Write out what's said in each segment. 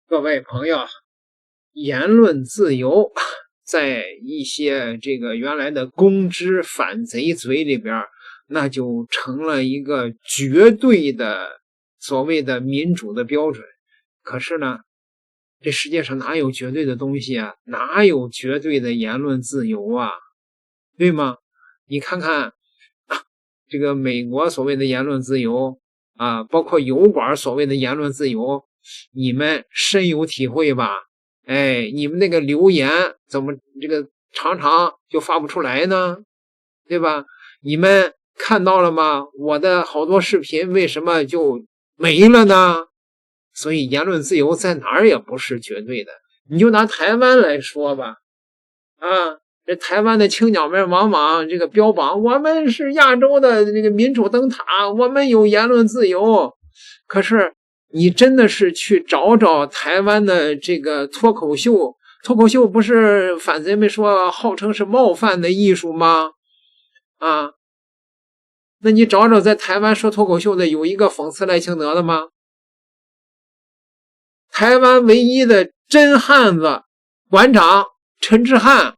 各位朋友，言论自由在一些这个原来的公知反贼嘴里边，那就成了一个绝对的所谓的民主的标准。可是呢，这世界上哪有绝对的东西啊？哪有绝对的言论自由啊？对吗？你看看这个美国所谓的言论自由啊，包括油管所谓的言论自由，你们深有体会吧？哎，你们那个留言怎么这个常常就发不出来呢？对吧？你们看到了吗？我的好多视频为什么就没了呢？所以言论自由在哪儿也不是绝对的。你就拿台湾来说吧，这台湾的青鸟们往往这个标榜我们是亚洲的这个民主灯塔，我们有言论自由。可是你真的是去找找台湾的这个脱口秀不是反贼们说号称是冒犯的艺术吗？那你找找在台湾说脱口秀的有一个讽刺赖清德的吗？台湾唯一的真汉子馆长陈志汉，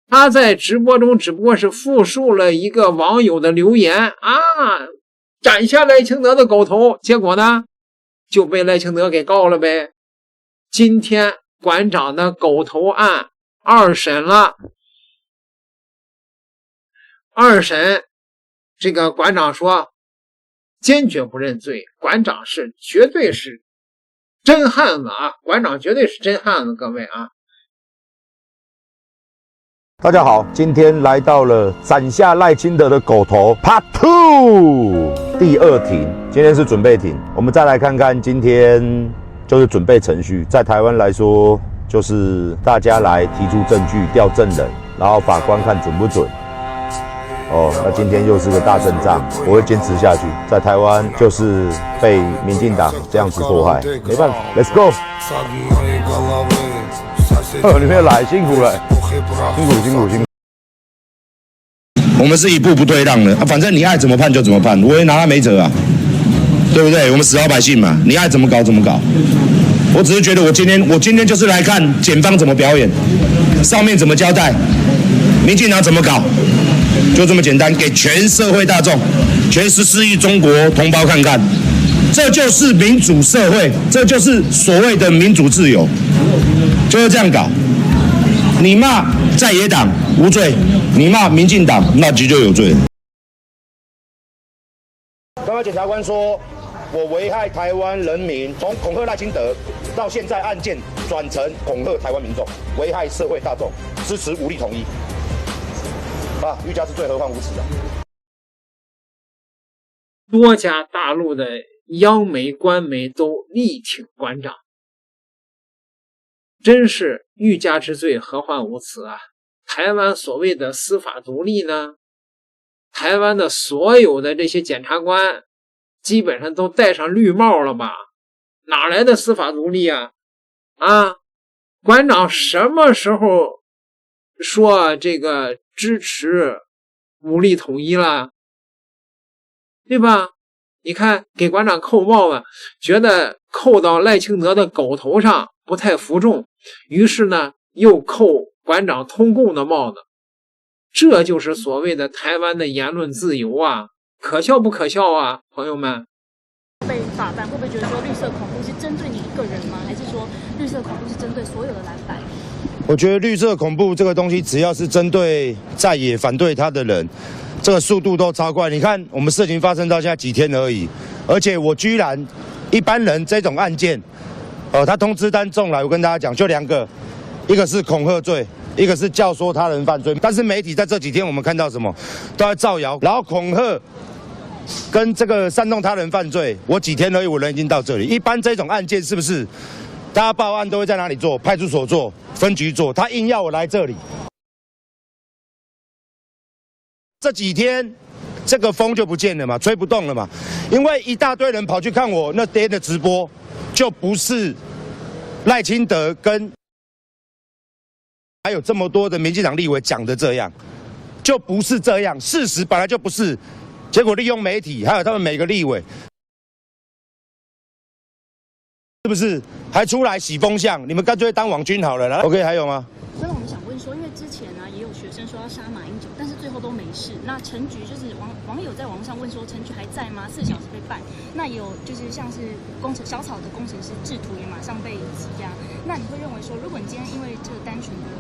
他在直播中只不过是复述了一个网友的留言斩下赖清德的狗头，结果呢就被赖清德给告了呗。今天馆长的狗头案二审了，二审这个馆长说坚决不认罪，馆长是绝对是真汉子啊，馆长绝对是真汉子，各位啊。大家好，今天来到了斩下赖清德的狗头 Part 2第二庭，今天是准备庭，我们再来看看今天就是准备程序，在台湾来说就是大家来提出证据调证人，然后法官看准不准。那今天又是个大阵仗，我会坚持下去。在台湾就是被民进党这样子迫害，没办法 ，Let's go。你们来辛苦了，辛苦。我们是一步不退让的反正你爱怎么判就怎么判，我也拿他没辙啊，对不对？我们死老百姓嘛，你爱怎么搞怎么搞。我只是觉得我今天就是来看检方怎么表演，上面怎么交代，民进党怎么搞。就这么简单，给全社会大众、全14亿中国同胞看看，这就是民主社会，这就是所谓的民主自由，就是这样搞。你骂在野党无罪，你骂民进党那就有罪。刚刚检察官说，我危害台湾人民，从恐吓赖清德到现在案件转成恐吓台湾民众，危害社会大众，支持武力统一。欲加之罪，何患无辞啊！多家大陆的央媒、官媒都力挺馆长，真是欲加之罪，何患无辞啊！台湾所谓的司法独立呢？台湾的所有的这些检察官基本上都戴上绿帽了吧？哪来的司法独立啊？馆长什么时候说这个支持武力统一了，对吧？你看给馆长扣帽子，觉得扣到赖清德的狗头上不太服众，于是呢又扣馆长通共的帽子。这就是所谓的台湾的言论自由啊，可笑不可笑啊，朋友们？被法办会不会觉得说绿色恐怖是针对你一个人吗？还是说绿色恐怖是针对所有的蓝白？我觉得绿色恐怖这个东西，只要是针对在野反对他的人，这个速度都超快。你看，我们事情发生到现在几天而已，而且我居然一般人这种案件，他通知单送来，我跟大家讲，就2个，一个是恐吓罪，一个是教唆他人犯罪。但是媒体在这几天我们看到什么，都在造谣，然后恐吓跟这个煽动他人犯罪。我几天而已，我人已经到这里。一般这种案件是不是？大家报案都会在哪里做？派出所做，分局做。他硬要我来这里。这几天这个风就不见了嘛，吹不动了嘛，因为一大堆人跑去看我那天的直播，就不是赖清德跟还有这么多的民进党立委讲的这样，就不是这样，事实本来就不是。结果利用媒体，还有他们每个立委。是不是？还出来洗风向，你们干脆当网军好了啦。OK， 还有吗？那我们想问说，因为之前呢也有学生说要杀马英九，但是最后都没事。那陈菊就是网友在网上问说，陈菊还在吗？4小时被办。那也有就是像是小草的工程师制图也马上被羁押。那你会认为说，如果你今天因为这个单纯的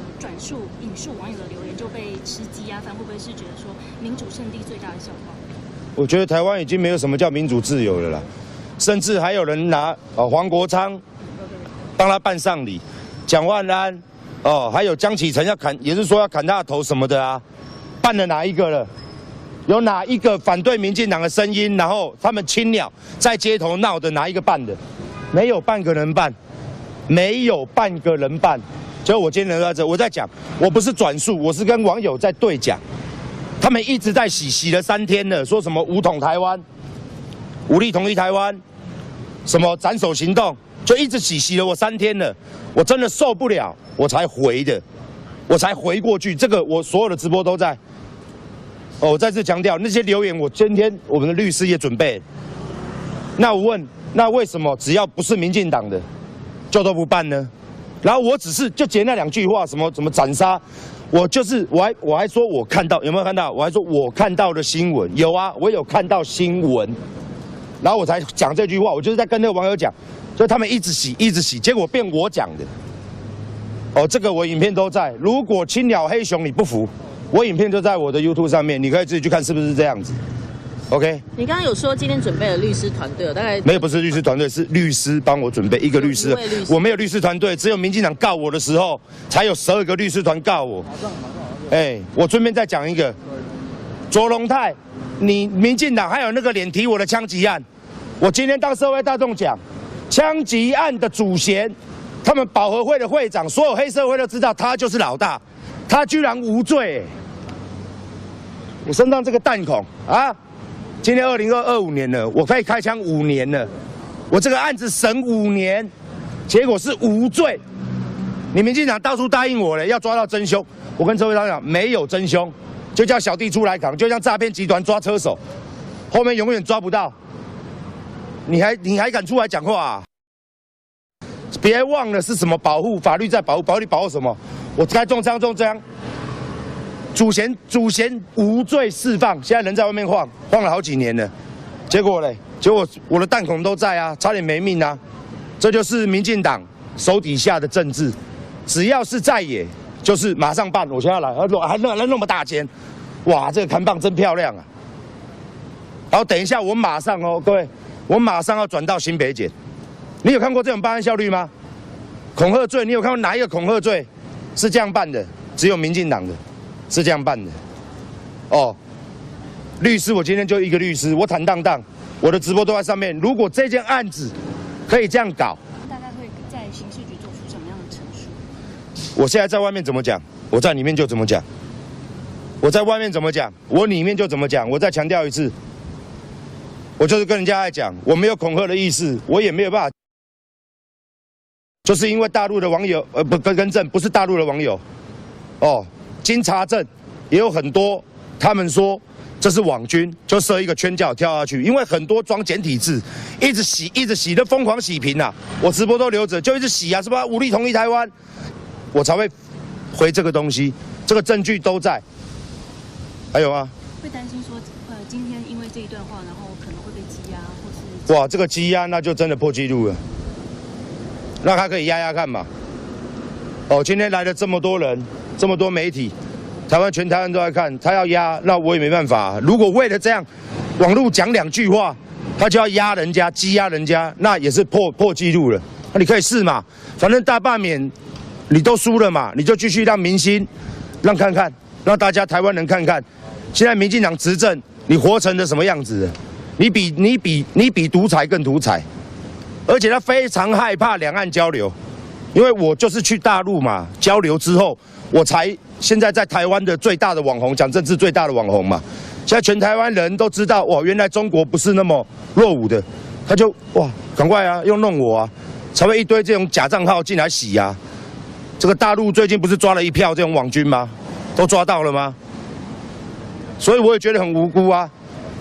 引述网友的留言就被吃羁押犯，会不会是觉得说民主圣地最大的笑话？我觉得台湾已经没有什么叫民主自由了啦，甚至还有人拿黄国昌帮他办丧礼，蒋万安还有江启臣也是说要砍他的头什么的啊，办了哪一个了？有哪一个反对民进党的声音，然后他们青鸟在街头闹的哪一个办的？没有半个人办，没有半个人办。就我今天在这，我在讲，我不是转述，我是跟网友在对讲。他们一直在洗了3天了，说什么武统台湾、武力统一台湾，什么斩首行动，就一直洗了我3天了，我真的受不了，我才回的，我才回过去。这个我所有的直播都在。我再次强调，那些留言今天我们的律师也准备。那我问，那为什么只要不是民进党的，就都不办呢？然后我只是就截那2句话，什么斩杀。我还说我看到，有没有看到？我还说我看到的新闻有啊，我有看到新闻，然后我才讲这句话。我就是在跟那个网友讲，所以他们一直洗，结果变我讲的。这个我影片都在。如果青鸟黑熊你不服，我影片就在我的 YouTube 上面，你可以自己去看是不是这样子。OK。你刚刚有说今天准备了律师团队，大概没有，不是律师团队，是律师帮我准备一个律师。我没有律师团队，只有民进党告我的时候，才有12个律师团告我。我顺便再讲一个，卓荣泰，你民进党还有那个脸提我的枪击案，我今天当社会大众讲，枪击案的主嫌，他们保和会的会长，所有黑社会都知道他就是老大，他居然无罪。我身上这个弹孔啊！今天25年了，我可以开枪5年了，我这个案子审5年，结果是无罪。你民进党到处答应我了，要抓到真凶，我跟社会大众讲，没有真凶，就叫小弟出来扛，就像诈骗集团抓车手，后面永远抓不到。你还敢出来讲话啊？别忘了是什么保护，法律在保护，法律保护什么？我该中枪。主嫌无罪释放，现在人在外面晃了好几年了，结果我的弹孔都在啊，差点没命啊！这就是民进党手底下的政治，只要是在野，就是马上办。我现在来，还那么大间，哇，这个看棒真漂亮啊！然后等一下我马上各位，我马上要转到新北检。你有看过这种办案效率吗？恐吓罪，你有看过哪一个恐吓罪是这样办的？只有民进党的。是这样办的，律师，我今天就一个律师，我坦荡荡，我的直播都在上面。如果这件案子可以这样搞，大概会在刑事局做出什么样的陈述？我现在在外面怎么讲，我在里面就怎么讲；我在外面怎么讲，我里面就怎么讲。我再强调一次，我就是跟人家在讲，我没有恐吓的意思，我也没有办法，就是因为大陆的网友，更正，不是大陆的网友，经查证，也有很多他们说这是网军，就设一个圈叫跳下去。因为很多装简体字，一直洗的疯狂洗屏啊！我直播都留着，就一直洗啊，是吧？武力统一台湾，我才会回这个东西，这个证据都在。还有吗？会担心说，今天因为这一段话，然后可能会被羁押，或是哇，这个羁押那就真的破纪录了。那他可以压压看嘛？今天来了这么多人。这么多媒体，全台湾都在看，他要压，那我也没办法。如果为了这样，网络讲2句话，他就要压人家、羁押人家，那也是破纪录了。那你可以试嘛，反正大罢免你都输了嘛，你就继续让民心，让大家台湾人看看，现在民进党执政，你活成了什么样子？你比独裁更独裁，而且他非常害怕两岸交流，因为我就是去大陆嘛，交流之后。我才现在在台湾的最大的网红，讲政治最大的网红嘛。现在全台湾人都知道，哇，原来中国不是那么落伍的，他就哇，赶快啊，又弄我啊，才会一堆这种假账号进来洗啊。这个大陆最近不是抓了一票这种网军吗？都抓到了吗？所以我也觉得很无辜啊。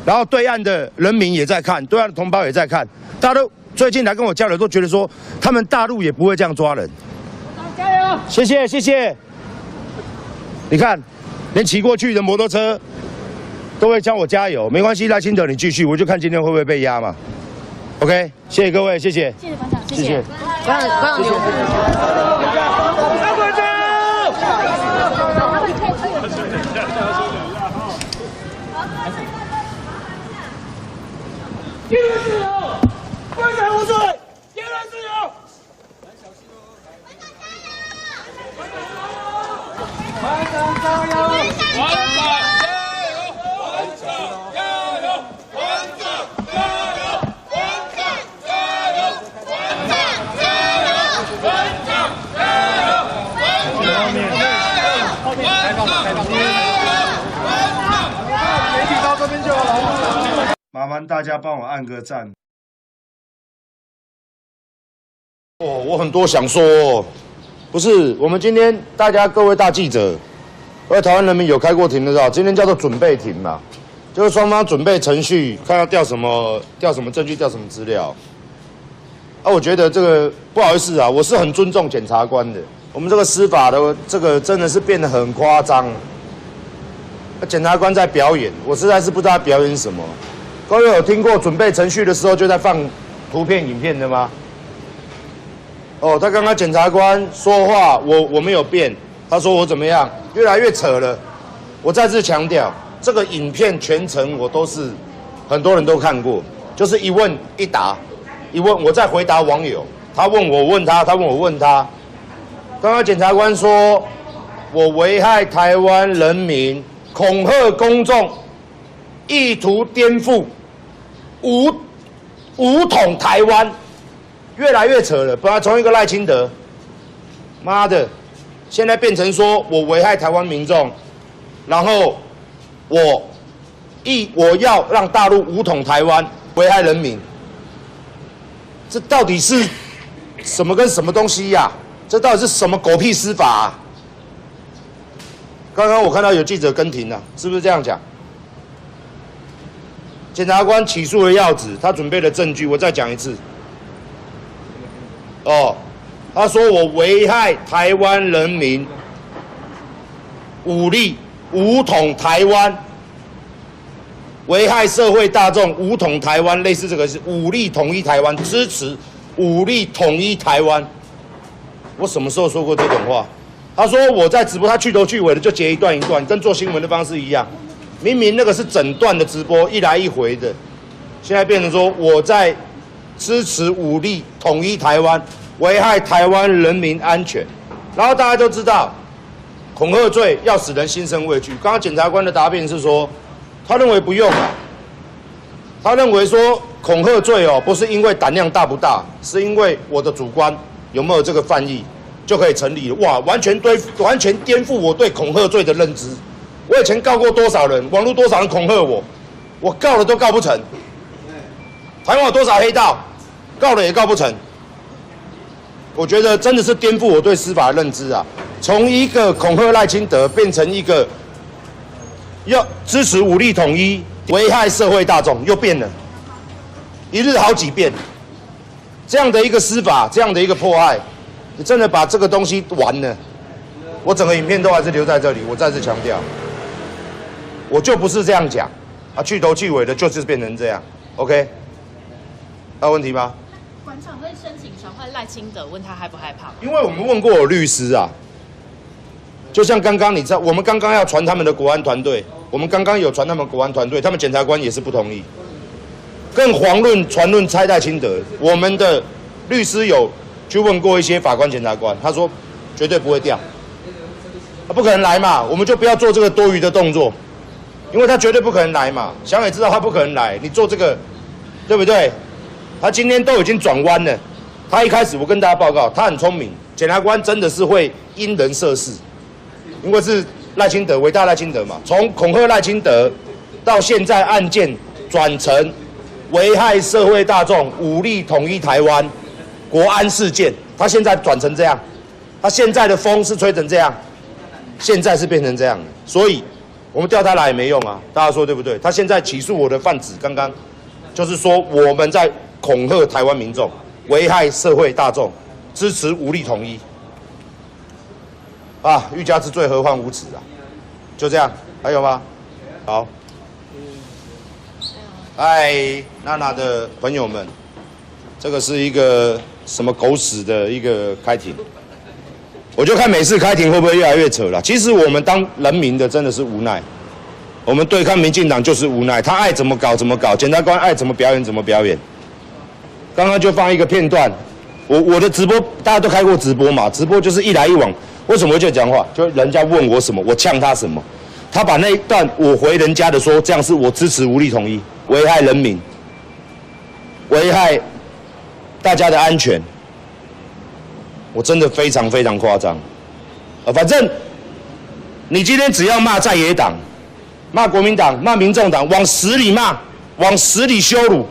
然后对岸的人民也在看，对岸的同胞也在看，大家都最近来跟我交流，都觉得说他们大陆也不会这样抓人。加油！谢谢谢谢。你看，连骑过去的摩托车都会叫我加油，没关系，赖清德你继续，我就看今天会不会被压嘛。OK， 谢谢各位，谢谢。谢谢馆长，谢谢。馆长留步。言论自由，非法无罪，言论自由。馆长加油！馆长加油！馆长加油！馆长加油！馆长加油！馆长加油！馆长加油！馆长加油！馆长加油！媒体到这边就好了。麻烦大家帮我按个赞。哦，我很多想说哦，不是，我们今天大家各位大记者，各位台湾人民有开过庭的知道，今天叫做准备庭嘛，就是双方准备程序，看要调什么证据，调什么资料。啊，我觉得这个不好意思啊，我是很尊重检察官的，我们这个司法的这个真的是变得很夸张。检察官在表演，我实在是不知道他表演什么。各位有听过准备程序的时候就在放图片、影片的吗？哦，他刚刚检察官说话，我没有变，他说我怎么样，越来越扯了。我再次强调，这个影片全程我都是很多人都看过，就是一问一答，一问我在回答网友，他问我问他，他问我问他。刚刚检察官说我危害台湾人民，恐吓公众，意图颠覆。武统台湾，越来越扯了。本来从一个赖清德，妈的，现在变成说我危害台湾民众，然后我要让大陆武统台湾，危害人民。这到底是什么跟什么东西呀？这到底是什么狗屁司法啊？刚刚我看到有记者跟庭了，是不是这样讲？检察官起诉了要旨，他准备的证据，我再讲一次。哦，他说我危害台湾人民，武力武统台湾，危害社会大众，武统台湾，类似这个是武力统一台湾，支持武力统一台湾。我什么时候说过这种话？他说我在直播，他去头去尾的就截一段一段，跟做新闻的方式一样。明明那个是整段的直播，一来一回的，现在变成说我在支持武力统一台湾，危害台湾人民安全。然后大家都知道，恐吓罪要使人心生畏惧。刚刚检察官的答辩是说，他认为不用啊，他认为说恐吓罪哦，不是因为胆量大不大，是因为我的主观有没有这个犯意就可以成立了。哇，完全颠覆我对恐吓罪的认知。我以前告过多少人，网络多少人恐吓我，我告了都告不成。台湾有多少黑道，告了也告不成。我觉得真的是颠覆我对司法的认知啊！从一个恐吓赖清德，变成一个要支持武力统一、危害社会大众，又变了，一日好几遍。这样的一个司法，这样的一个迫害，你真的把这个东西完了。我整个影片都还是留在这里，我再次强调。我就不是这样讲，啊，去头去尾的，就是变成这样 ，OK？ 有问题吗？馆长会申请传唤赖清德，问他害不害怕？因为我们问过我律师啊，就像刚刚你知道，我们刚刚要传他们的国安团队，我们刚刚有传他们国安团队，他们检察官也是不同意，更遑论传论拆赖清德。我们的律师有去问过一些法官、检察官，他说绝对不会调，他不可能来嘛，我们就不要做这个多余的动作。因为他绝对不可能来嘛，想也知道他不可能来，你做这个，对不对？他今天都已经转弯了，他一开始我跟大家报告，他很聪明，检察官真的是会因人设事，因为是赖清德，伟大赖清德嘛，从恐吓赖清德到现在案件转成危害社会大众、武力统一台湾、国安事件，他现在转成这样，他现在的风是吹成这样，现在是变成这样的，所以。我们调他来也没用啊，大家说对不对？他现在起诉我的犯旨，刚刚就是说我们在恐吓台湾民众，危害社会大众，支持武力统一。啊，欲加之罪，何患无辞啊！就这样，还有吗？好。嗨，娜娜的朋友们，这个是一个什么狗屎的一个开庭？我就看每次开庭会不会越来越扯了。其实我们当人民的真的是无奈，我们对抗民进党就是无奈，他爱怎么搞怎么搞，检察官爱怎么表演怎么表演。刚刚就放一个片段，我的直播大家都开过直播嘛，直播就是一来一往。为什么会这样讲话？就人家问我什么，我呛他什么。他把那一段我回人家的说，这样是我支持武力统一，危害人民，危害大家的安全。我真的非常非常夸张。反正你今天只要骂在野党、骂国民党、骂民众党，往死里骂，往死里羞辱，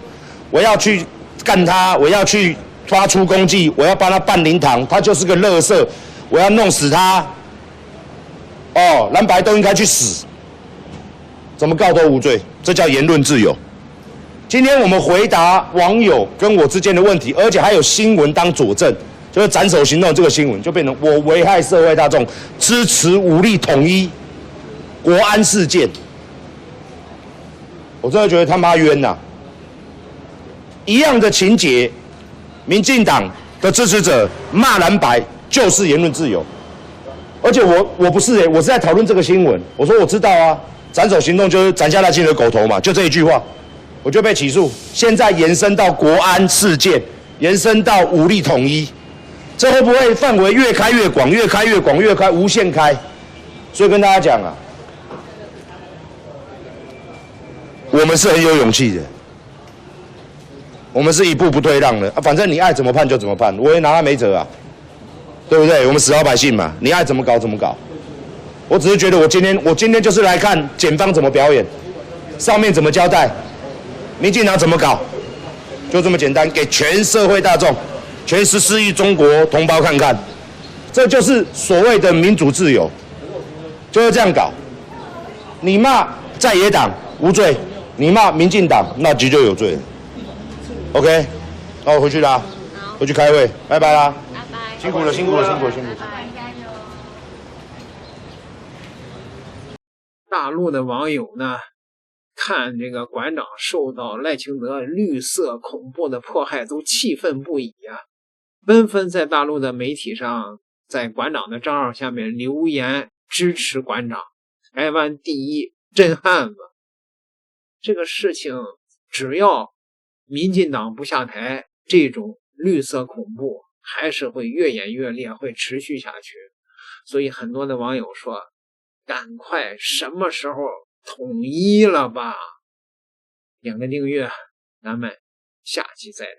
我要去干他，我要去发出公祭，我要帮他办灵堂，他就是个垃圾。我要弄死他，哦，蓝白都应该去死，怎么告都无罪，这叫言论自由。今天我们回答网友跟我之间的问题，而且还有新闻当佐证，就是斩首行动这个新闻就变成我危害社会大众，支持武力统一，国安事件，我真的觉得他妈冤呐！一样的情节，民进党的支持者骂蓝白。就是言论自由，而且我不是我是在讨论这个新闻。我说我知道啊，斩首行动就是斩下赖清德狗头嘛，就这一句话，我就被起诉。现在延伸到国安事件，延伸到武力统一，这会不会范围越开越广，越开越广，越开无限开？所以跟大家讲啊，我们是很有勇气的，我们是一步不退让的啊。反正你爱怎么判就怎么判，我也拿他没辙啊。对不对？我们死老百姓嘛，你爱怎么搞怎么搞。我只是觉得我今天就是来看检方怎么表演，上面怎么交代，民进党怎么搞，就这么简单，给全社会大众、全14亿中国同胞看看，这就是所谓的民主自由，就是这样搞。你骂在野党无罪，你骂民进党那就有罪了。OK， 那我回去啦，回去开会，拜拜啦。辛苦了，辛苦了，辛苦了，辛苦了。大陆的网友呢，看这个馆长受到赖清德绿色恐怖的迫害，都气愤不已啊，纷纷在大陆的媒体上，在馆长的账号下面留言支持馆长，台湾第一，真汉子。这个事情只要民进党不下台，这种绿色恐怖还是会越演越烈，会持续下去。所以很多的网友说，赶快什么时候统一了吧？点个订阅，咱们下期再聊。